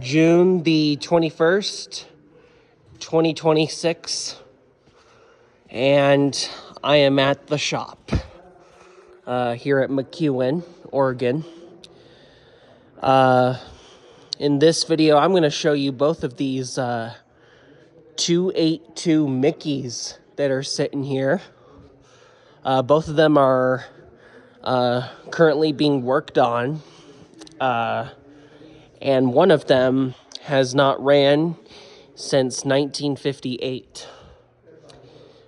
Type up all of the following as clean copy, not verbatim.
June the 21st, 2026, and I am at the shop here at McEwen, Oregon. In this video, I'm going to show you both of these 282 Mickeys that are sitting here. Both of them are currently being worked on, and one of them has not ran since 1958.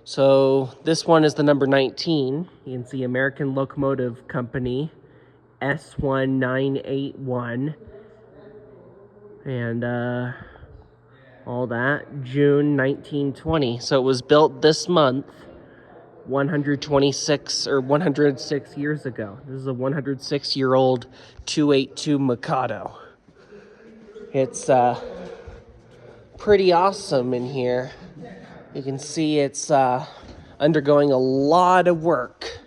So this one is the number 19. You can see American Locomotive Company, S1981, and all that, June 1920. So it was built this month, 106 years ago. This is a 106-year-old 282 Mikado. It's pretty awesome in here. You can see it's undergoing a lot of work,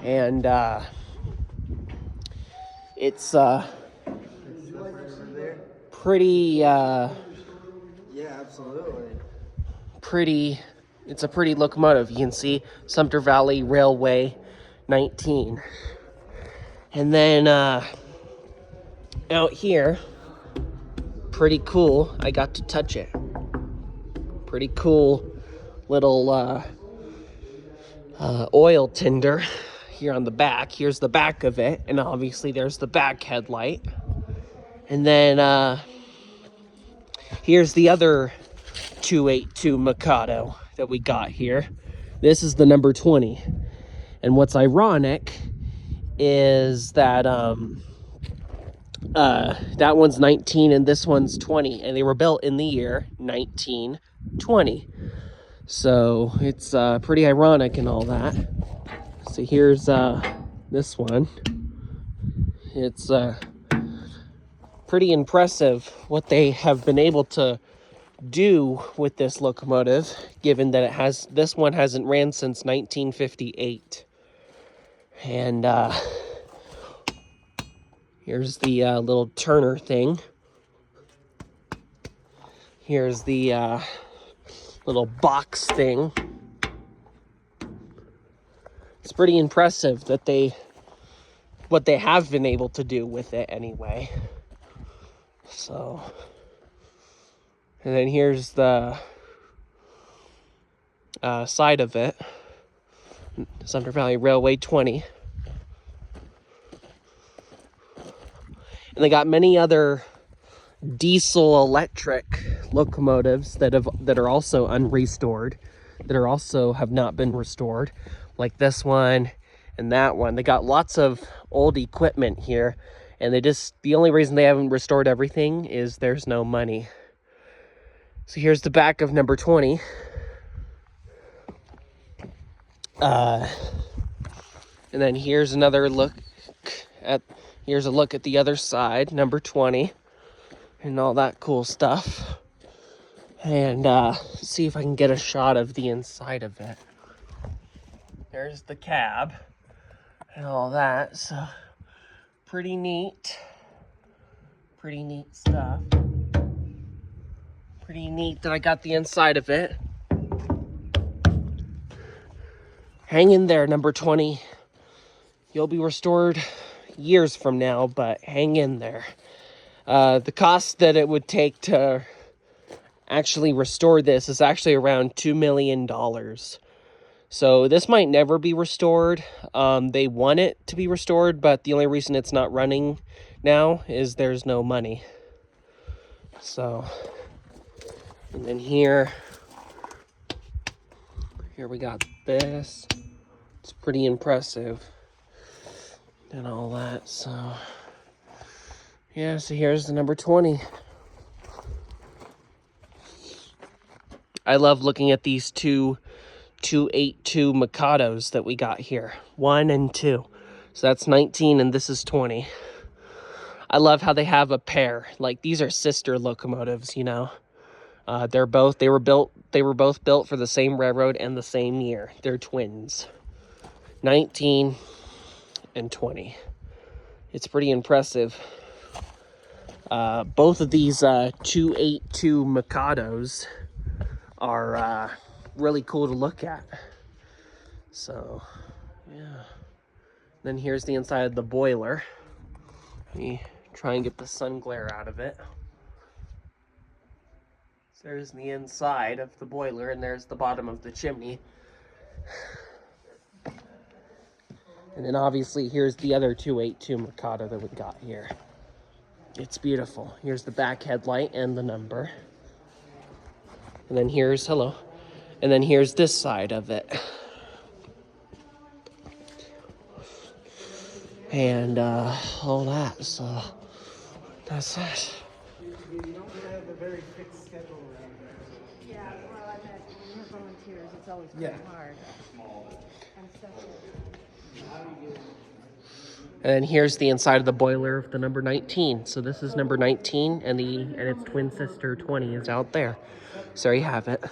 and it's pretty Yeah, absolutely. It's a pretty locomotive. You can see Sumpter Valley Railway 19. And then out here, pretty cool. I got to touch it. Pretty cool little oil tender here on the back. Here's the back of it, and obviously there's the back headlight. And then here's the other 282 Mikado that we got here. This is the number 20. And what's ironic is that that one's 19 and this one's 20, and they were built in the year 1920. So it's pretty ironic and all that. So here's this one. It's pretty impressive what they have been able to do with this locomotive, given that this one hasn't ran since 1958. And here's the little turner thing. Here's the little box thing. It's pretty impressive that what they have been able to do with it anyway. So, and then here's the side of it, Sumpter Valley Railway 20. And they got many other diesel electric locomotives that are also unrestored, that are also have not been restored, like this one and that one. They got lots of old equipment here, and the only reason they haven't restored everything is there's no money. So here's the back of number 20. And then here's another look here's a look at the other side, number 20, and all that cool stuff. And see if I can get a shot of the inside of it. There's the cab and all that. So pretty neat stuff. Pretty neat that I got the inside of it. Hang in there, number 20. You'll be restored years from now, but hang in there. The cost that it would take to actually restore this is actually around $2 million. So this might never be restored. They want it to be restored, but the only reason it's not running now is there's no money. So, and then here we got this. It's pretty impressive and all that. So yeah, so here's the number 20. I love looking at these 282 Mikados that we got here, 1 and 2. So that's 19 and this is 20. I love how they have a pair. Like, these are sister locomotives, you know. They were both built for the same railroad and the same year. They're twins. 19 and 20. It's pretty impressive. Both of these 282 Mikados are really cool to look at. So, yeah. Then here's the inside of the boiler. Let me try and get the sun glare out of it. So there's the inside of the boiler, and there's the bottom of the chimney. And then obviously here's the other 282 Mikado that we got here. It's beautiful. Here's the back headlight and the number. And then here's, hello. And then here's this side of it. And all that, so that's it. You don't have a very fixed schedule around here. Yeah, well, I bet when you have volunteers, it's always kind of hard. And stuff And then here's the inside of the boiler of the number 19. So this is number 19, and its twin sister 20 is out there. So there you have it.